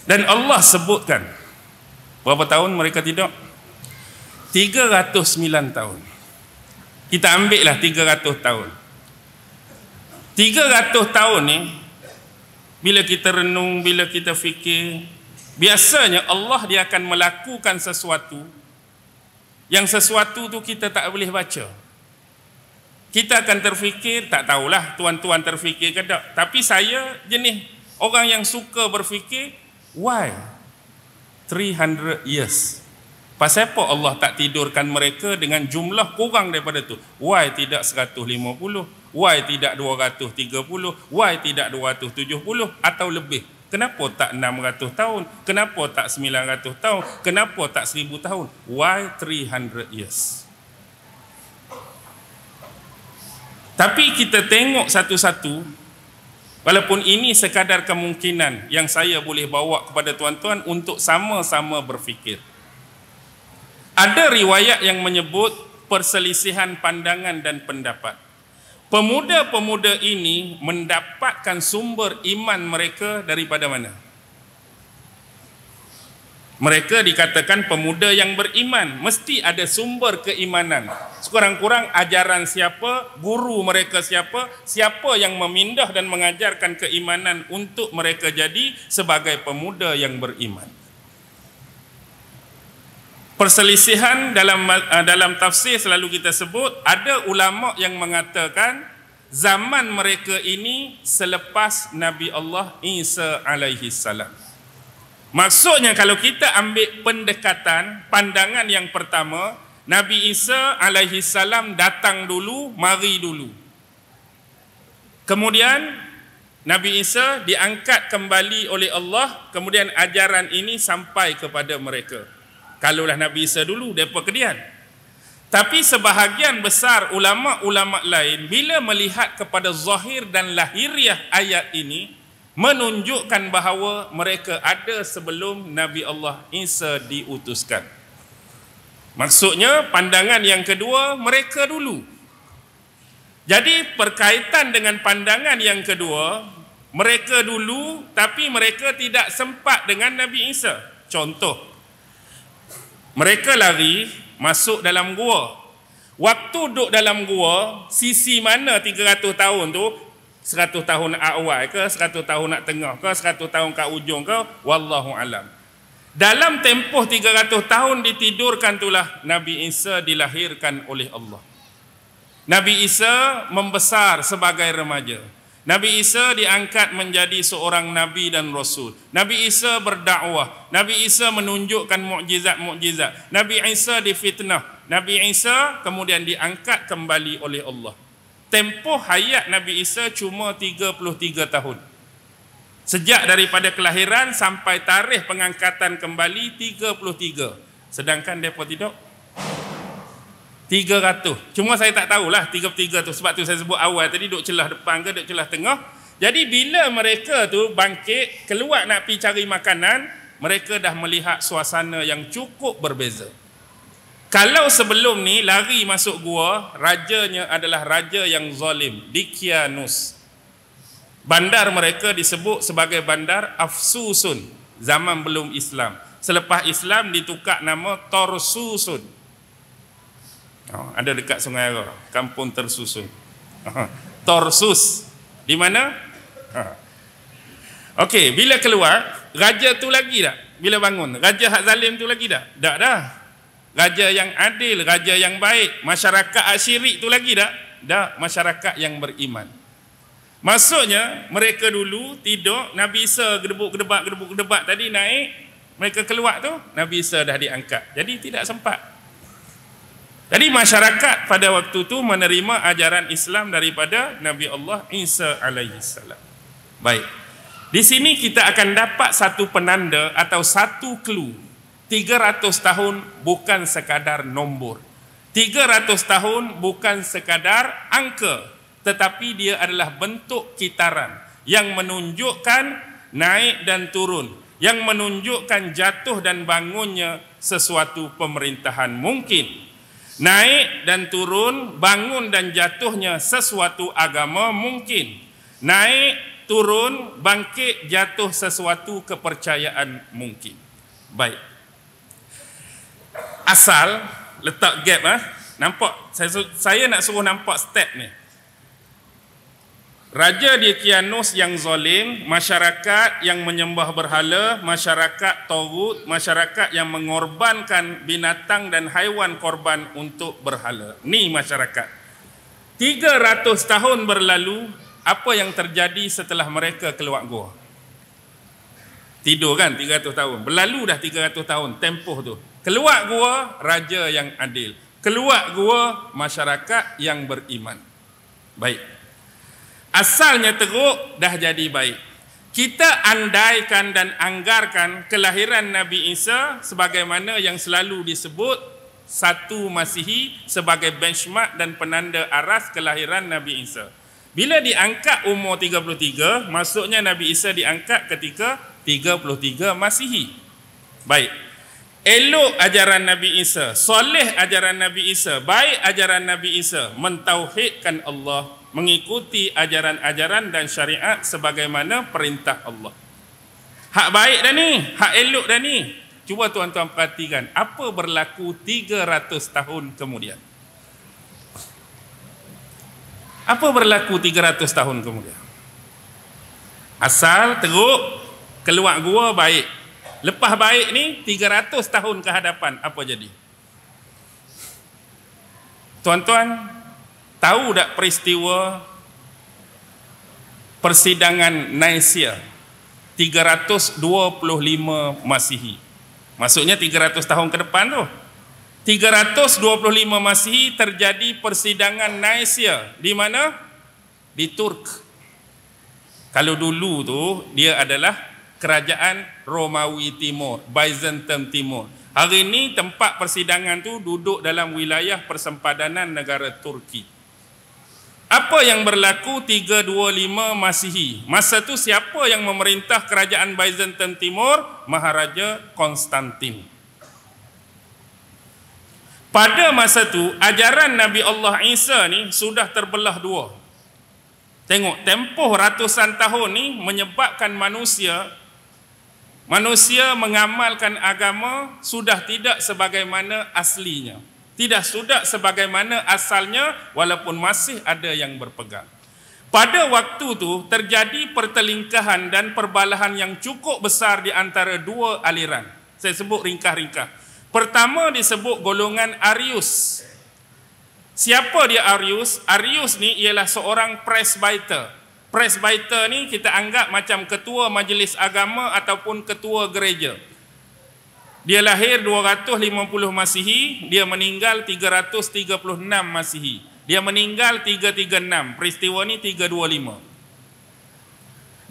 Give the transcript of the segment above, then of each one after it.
Dan Allah sebutkan berapa tahun mereka tidur? 309 tahun. Kita ambil lah 300 tahun. 300 tahun ni, bila kita renung, bila kita fikir, biasanya Allah dia akan melakukan sesuatu yang sesuatu tu kita tak boleh baca. Kita akan terfikir, tak tahulah tuan-tuan terfikir ke tak, tapi saya jenis orang yang suka berfikir, why 300 years? Pasal apa Allah tak tidurkan mereka dengan jumlah kurang daripada tu? Why tidak 150? Why tidak 230? Why tidak 270 atau lebih? Kenapa tak 600 tahun? Kenapa tak 900 tahun? Kenapa tak 1000 tahun? Why 300 years? Tapi kita tengok satu-satu, walaupun ini sekadar kemungkinan yang saya boleh bawa kepada tuan-tuan untuk sama-sama berfikir. Ada riwayat yang menyebut perselisihan pandangan dan pendapat. Pemuda-pemuda ini mendapatkan sumber iman mereka daripada mana? Mereka dikatakan pemuda yang beriman, mesti ada sumber keimanan. Sekurang-kurang ajaran siapa, guru mereka siapa, siapa yang memindah dan mengajarkan keimanan untuk mereka jadi sebagai pemuda yang beriman. Perselisihan dalam tafsir selalu kita sebut, ada ulama yang mengatakan zaman mereka ini selepas Nabi Allah Isa alaihi salam. Maksudnya kalau kita ambil pendekatan, pandangan yang pertama, Nabi Isa alaihi salam datang dulu, mari dulu. Kemudian Nabi Isa diangkat kembali oleh Allah, kemudian ajaran ini sampai kepada mereka. Kalaulah Nabi Isa dulu, mereka kemudian. Tapi sebahagian besar ulama-ulama lain, bila melihat kepada zahir dan lahiriah ayat ini, menunjukkan bahawa mereka ada sebelum Nabi Allah Isa diutuskan. Maksudnya, pandangan yang kedua, mereka dulu. Jadi, berkaitan dengan pandangan yang kedua, mereka dulu, tapi mereka tidak sempat dengan Nabi Isa. Contoh, mereka lari masuk dalam gua. Waktu duduk dalam gua, sisi mana 300 tahun tu? 100 tahun awal ke, 100 tahun nak tengah ke, 100 tahun kat ujung ke, wallahu alam. Dalam tempoh 300 tahun ditidurkan itulah Nabi Isa dilahirkan oleh Allah. Nabi Isa membesar sebagai remaja. Nabi Isa diangkat menjadi seorang Nabi dan Rasul. Nabi Isa berdakwah. Nabi Isa menunjukkan mukjizat-mukjizat. Nabi Isa difitnah. Nabi Isa kemudian diangkat kembali oleh Allah. Tempoh hayat Nabi Isa cuma 33 tahun. Sejak daripada kelahiran sampai tarikh pengangkatan kembali 33. Sedangkan mereka tidak 300. Cuma saya tak tahulah 33 tu. Sebab tu saya sebut awal tadi duduk celah depan ke, duduk celah tengah. Jadi bila mereka tu bangkit, keluar nak pergi cari makanan, mereka dah melihat suasana yang cukup berbeza. Kalau sebelum ni lari masuk gua, rajanya adalah raja yang zalim, Dicyanus. Bandar mereka disebut sebagai bandar Afsusun, zaman belum Islam. Selepas Islam ditukar nama Torsusun. Ada dekat Sungai Ara, kampung tersusun. Torsus. Di mana? Okey, bila keluar, raja tu lagi tak? Bila bangun, raja hak zalim tu lagi tak? Tak dah. Raja yang adil, raja yang baik. Masyarakat syirik tu lagi tak? Tak, masyarakat yang beriman. Maksudnya, mereka dulu tidur, Nabi Isa gedebak tadi naik, mereka keluar tu, Nabi Isa dah diangkat. Jadi tidak sempat. Jadi masyarakat pada waktu itu menerima ajaran Islam daripada Nabi Allah Isa alaihi salam. Baik. Di sini kita akan dapat satu penanda atau satu clue. 300 tahun bukan sekadar nombor. 300 tahun bukan sekadar angka, tetapi dia adalah bentuk kitaran yang menunjukkan naik dan turun, yang menunjukkan jatuh dan bangunnya sesuatu pemerintahan mungkin. Naik dan turun, bangun dan jatuhnya sesuatu agama mungkin. Naik turun, bangkit, jatuh sesuatu kepercayaan mungkin. Baik. Asal, letak gap nampak, saya nak suruh nampak step ni. Raja Diocletianus yang zalim, masyarakat yang menyembah berhala, masyarakat tagut, masyarakat yang mengorbankan binatang dan haiwan korban untuk berhala. Ni masyarakat. 300 tahun berlalu, apa yang terjadi setelah mereka keluar gua? Tidur kan 300 tahun. Berlalu dah 300 tahun tempoh tu. Keluar gua raja yang adil. Keluar gua masyarakat yang beriman. Baik. Asalnya teruk dah jadi baik. Kita andaikan dan anggarkan kelahiran Nabi Isa sebagaimana yang selalu disebut 1 Masihi sebagai benchmark dan penanda aras kelahiran Nabi Isa. Bila diangkat umur 33, maksudnya Nabi Isa diangkat ketika 33 Masihi. Baik. Elok ajaran Nabi Isa, soleh ajaran Nabi Isa, baik ajaran Nabi Isa, mentauhidkan Allah, mengikuti ajaran-ajaran dan syariat sebagaimana perintah Allah. Hak baik dah ni, hak elok dah ni. Cuba tuan-tuan perhatikan, apa berlaku 300 tahun kemudian? Apa berlaku 300 tahun kemudian? Asal teruk, keluar gua baik. Lepas baik ni 300 tahun ke hadapan apa jadi? Tuan-tuan tahu tak peristiwa persidangan Naisya 325 Masihi? Maksudnya 300 tahun ke depan tu. 325 Masihi terjadi persidangan Naisya di mana? Di Turk. Kalau dulu tu dia adalah kerajaan Romawi Timur, Byzantium Timur. Hari ini tempat persidangan tu duduk dalam wilayah persempadanan negara Turki. Apa yang berlaku 325 Masihi? Masa tu siapa yang memerintah kerajaan Byzantium Timur? Maharaja Konstantin. Pada masa tu ajaran Nabi Allah Isa ni sudah terbelah dua. Tengok, tempoh ratusan tahun ni menyebabkan manusia mengamalkan agama sudah tidak sebagaimana aslinya. Tidak sudah sebagaimana asalnya walaupun masih ada yang berpegang. Pada waktu tu terjadi pertelingkahan dan perbalahan yang cukup besar di antara dua aliran. Saya sebut ringkas-ringkas. Pertama disebut golongan Arius. Siapa dia Arius? Arius ni ialah seorang presbyter. Presbyter ni kita anggap macam ketua majlis agama ataupun ketua gereja. Dia lahir 250 Masihi, dia meninggal 336 Masihi. Dia meninggal 336, peristiwa ni 325.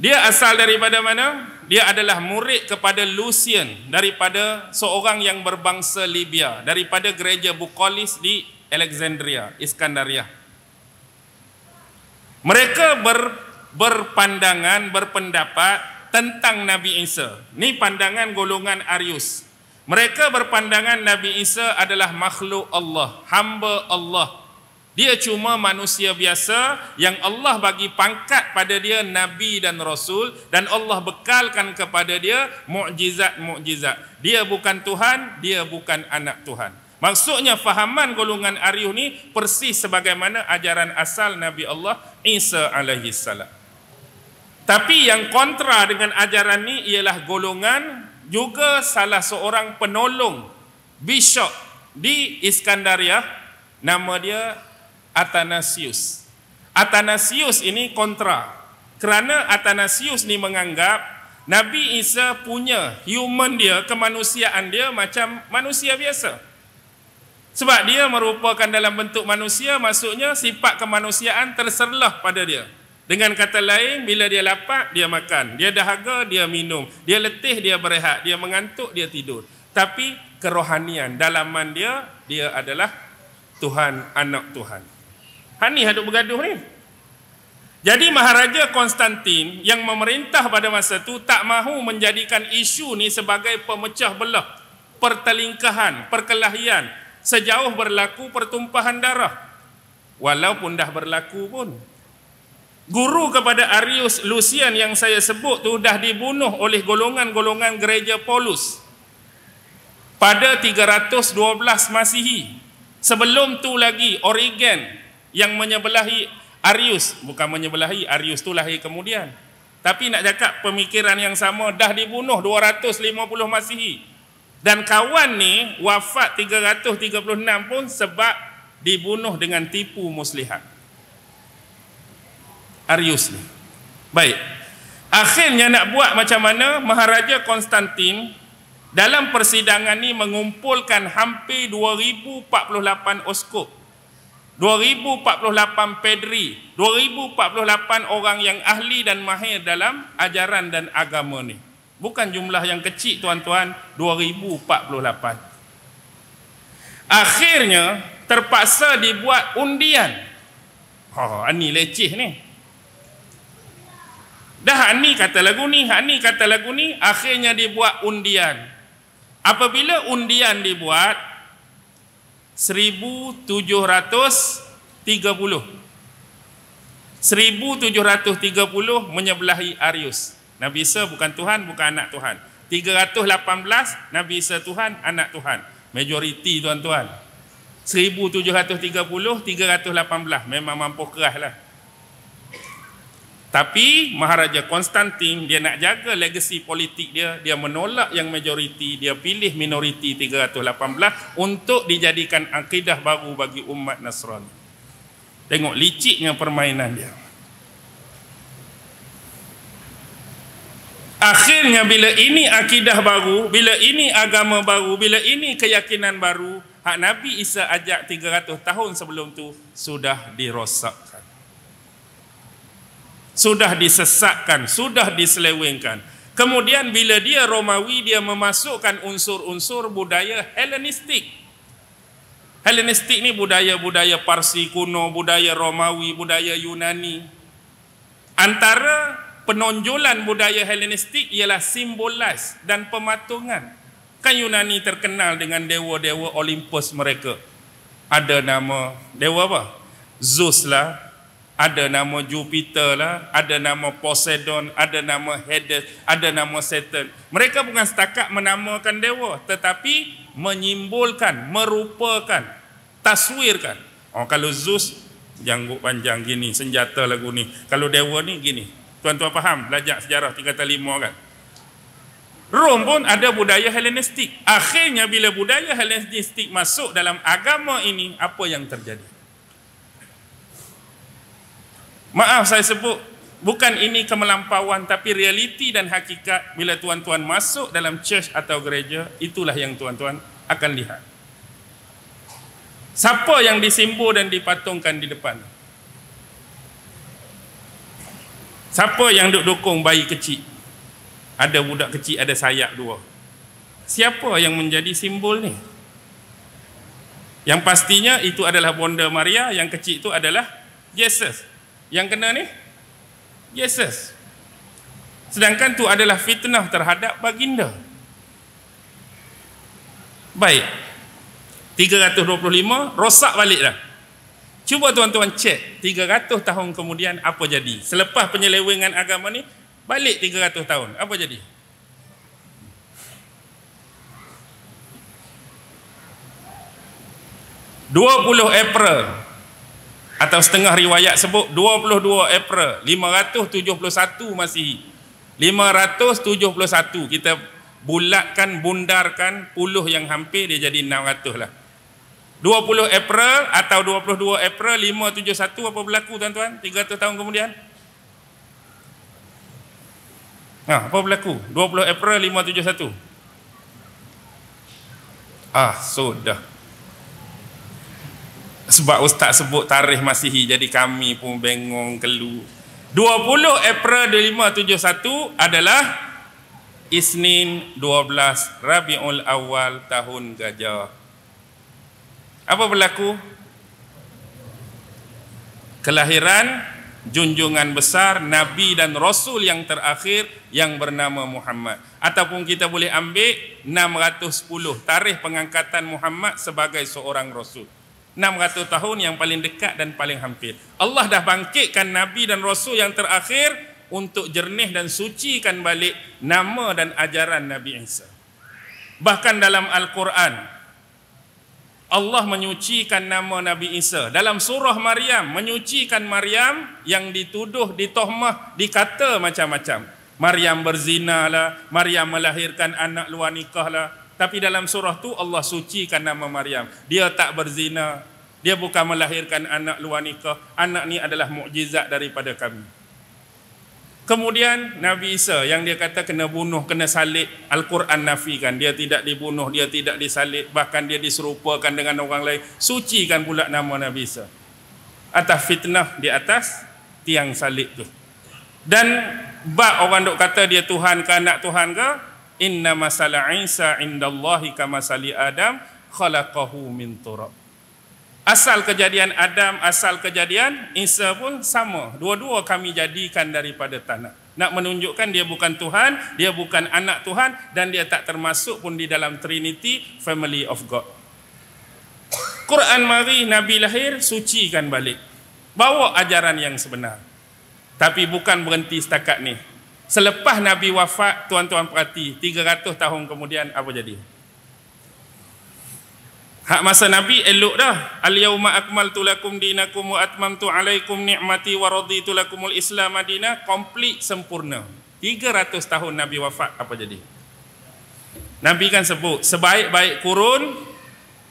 Dia asal daripada mana? Dia adalah murid kepada Lucian, daripada seorang yang berbangsa Libya, daripada gereja Bukolis di Alexandria, Iskandaria. Mereka berpandangan, berpendapat tentang Nabi Isa. Ni pandangan golongan Arius. Mereka berpandangan Nabi Isa adalah makhluk Allah, hamba Allah. Dia cuma manusia biasa yang Allah bagi pangkat pada dia Nabi dan Rasul, dan Allah bekalkan kepada dia mukjizat-mukjizat. Dia bukan Tuhan, dia bukan anak Tuhan. Maksudnya fahaman golongan Arius ni persis sebagaimana ajaran asal Nabi Allah Isa alaihi salam. Tapi yang kontra dengan ajaran ni ialah golongan juga salah seorang penolong bishop di Iskandaria, nama dia Athanasius. Athanasius ini kontra, kerana Athanasius ni menganggap Nabi Isa punya human dia, kemanusiaan dia macam manusia biasa. Sebab dia merupakan dalam bentuk manusia, maksudnya sifat kemanusiaan terserlah pada dia. Dengan kata lain, bila dia lapar, dia makan. Dia dahaga, dia minum. Dia letih, dia berehat. Dia mengantuk, dia tidur. Tapi kerohanian, dalaman dia, dia adalah Tuhan, anak Tuhan. Hani hadut bergaduh ni. Jadi Maharaja Konstantin yang memerintah pada masa itu tak mahu menjadikan isu ni sebagai pemecah belah, pertelingkahan, perkelahian, sejauh berlaku pertumpahan darah. Walaupun dah berlaku pun. Guru kepada Arius Lucian yang saya sebut tu dah dibunuh oleh golongan-golongan gereja Paulus pada 312 Masihi. Sebelum tu lagi Origen yang menyebelahi Arius, bukan menyebelahi, Arius tu lahir kemudian. Tapi nak cakap pemikiran yang sama dah dibunuh 250 Masihi. Dan kawan ni wafat 336 pun sebab dibunuh dengan tipu muslihat. Arius ni. Baik. Akhirnya nak buat macam mana? Maharaja Konstantin dalam persidangan ni mengumpulkan hampir 2048 uskup, 2048 pedri, 2048 orang yang ahli dan mahir dalam ajaran dan agama ni. Bukan jumlah yang kecil tuan-tuan, 2048. Akhirnya terpaksa dibuat undian. Ini leceh ni. Dah ni kata lagu ni, ni kata lagu ni, akhirnya dibuat undian. Apabila undian dibuat 1730 menyebelahi Arius. Nabi Isa bukan Tuhan, bukan anak Tuhan. 318 Nabi Isa Tuhan, anak Tuhan. Majoriti tuan-tuan. 1730 318 memang mampu kerah lah. Tapi Maharaja Konstantin dia nak jaga legasi politik dia, dia menolak yang majoriti, dia pilih minoriti 318 untuk dijadikan akidah baru bagi umat Nasrani. Tengok liciknya permainan dia. Akhirnya bila ini akidah baru, bila ini agama baru, bila ini keyakinan baru, hak Nabi Isa ajak 300 tahun sebelum tu sudah dirosakkan. Sudah disesatkan, sudah diselewengkan. Kemudian bila dia Romawi, dia memasukkan unsur-unsur budaya Helenistik. Helenistik ni budaya-budaya Parsi kuno, budaya Romawi, budaya Yunani. Antara penonjolan budaya Helenistik ialah simbolis dan pematungan. Kan Yunani terkenal dengan dewa-dewa Olympus mereka. Ada nama dewa apa? Zeus lah. Ada nama Jupiter lah, ada nama Poseidon, ada nama Hades, ada nama Saturn. Mereka bukan setakat menamakan dewa, tetapi menyimbolkan, merupakan, taswirkan. Kalau Zeus, janggut panjang gini, senjata lagu ni. Kalau dewa ni gini. Tuan-tuan faham, belajar sejarah tingkatan 5 kan? Rom pun ada budaya Helenistik. Akhirnya bila budaya Helenistik masuk dalam agama ini, apa yang terjadi? Maaf saya sebut, bukan ini kemelampauan, tapi realiti dan hakikat. Bila tuan-tuan masuk dalam church atau gereja, itulah yang tuan-tuan akan lihat. Siapa yang disimbol dan dipatungkan di depan? Siapa yang dukung bayi kecil? Ada budak kecil, ada sayap 2. Siapa yang menjadi simbol ni? Yang pastinya itu adalah Bonda Maria, yang kecil itu adalah Yesus. Yang kena ni Yesus. Sedangkan tu adalah fitnah terhadap baginda. Baik, 325 rosak balik dah. Cuba tuan-tuan cek 300 tahun kemudian apa jadi. Selepas penyelewengan agama ni, balik 300 tahun, apa jadi? April atau setengah riwayat sebut 22 April 571 Masihi. 571 kita bulatkan, bundarkan puluh yang hampir dia jadi 600 lah. 20 April atau 22 April 571 apa berlaku tuan-tuan? 300 tahun kemudian. Apa berlaku? 20 April 571. Sudah. Sebab ustaz sebut tarikh Masihi, jadi kami pun bengong kelu. 20 April 571 adalah Isnin 12 Rabiul Awal tahun Gajah. Apa berlaku? Kelahiran junjungan besar Nabi dan Rasul yang terakhir yang bernama Muhammad. Ataupun kita boleh ambil 610 tarikh pengangkatan Muhammad sebagai seorang Rasul. 600 tahun yang paling dekat dan paling hampir. Allah dah bangkitkan Nabi dan Rasul yang terakhir untuk jernih dan sucikan balik nama dan ajaran Nabi Isa. Bahkan dalam Al-Quran, Allah menyucikan nama Nabi Isa. Dalam surah Maryam, menyucikan Maryam yang dituduh, ditohmah, dikata macam-macam. Maryam berzina lah, Maryam melahirkan anak luar nikah lah. Tapi dalam surah tu Allah sucikan nama Maryam. Dia tak berzina, dia bukan melahirkan anak luar nikah. Anak ni adalah mukjizat daripada kami. Kemudian Nabi Isa yang dia kata kena bunuh, kena salib, Al-Quran nafikan. Dia tidak dibunuh, dia tidak disalib, bahkan dia diserupakan dengan orang lain. Sucikan pula nama Nabi Isa atas fitnah di atas tiang salib tu. Dan bab orang duk kata dia Tuhan ke anak Tuhan ke, inna masala Isa indallahi kama sali Adam khalaqahu min turab. Asal kejadian Adam, asal kejadian Isa pun sama. Dua-dua kami jadikan daripada tanah. Nak menunjukkan dia bukan Tuhan, dia bukan anak Tuhan, dan dia tak termasuk pun di dalam Trinity, Family of God. Quran mari, Nabi lahir, sucikan balik. Bawa ajaran yang sebenar. Tapi bukan berhenti setakat ni. Selepas Nabi wafat, tuan-tuan perhati, 300 tahun kemudian apa jadi? Hak masa Nabi elok dah. Al-yawma akmaltu lakum dinakum wa atmamtu alaikum ni'mati wa raditu lakumul Islam madinah. Komplit, sempurna. 300 tahun Nabi wafat, apa jadi? Nabi kan sebut, sebaik-baik kurun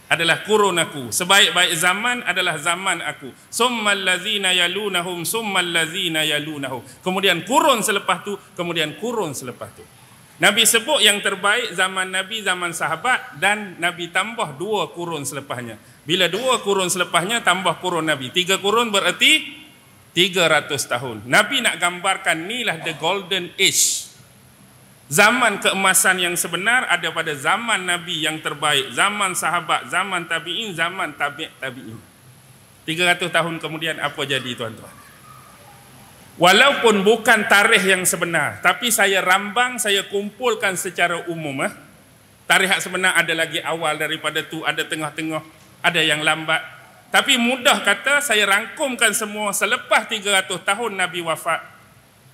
adalah kurun aku. Sebaik-baik zaman adalah zaman aku. Summal ladzina yalunahum, summal ladzina yalunahum. Kemudian kurun selepas tu, kemudian kurun selepas tu. Nabi sebut yang terbaik zaman Nabi, zaman sahabat, dan Nabi tambah 2 kurun selepasnya. Bila 2 kurun selepasnya tambah kurun Nabi, 3 kurun berarti 300 tahun. Nabi nak gambarkan inilah the golden age. Zaman keemasan yang sebenar ada pada zaman Nabi yang terbaik, zaman sahabat, zaman tabi'in, zaman tabi'in. 300 tahun kemudian apa jadi tuan-tuan? Walaupun bukan tarikh yang sebenar, tapi saya rambang, saya kumpulkan secara umum. Tarikh sebenar ada lagi awal daripada tu, ada tengah-tengah, ada yang lambat. Tapi mudah kata, saya rangkumkan semua selepas 300 tahun Nabi wafat.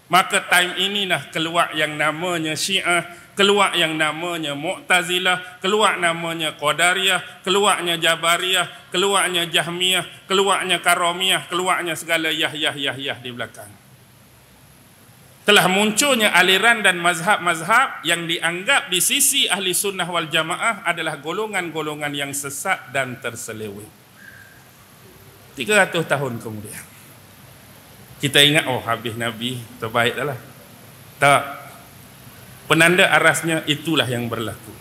Maka time inilah keluar yang namanya Syiah, keluar yang namanya Mu'tazilah, keluar namanya Qadariyah, keluarnya Jabariyah, keluarnya Jahmiyah, keluarnya Karamiyah, keluarnya segala yah di belakang. Telah munculnya aliran dan mazhab-mazhab yang dianggap di sisi ahli sunnah wal jamaah adalah golongan-golongan yang sesat dan terseleweng. 300 tahun kemudian kita ingat, oh habis Nabi, terbaik dah lah. Tak. Penanda arasnya itulah yang berlaku.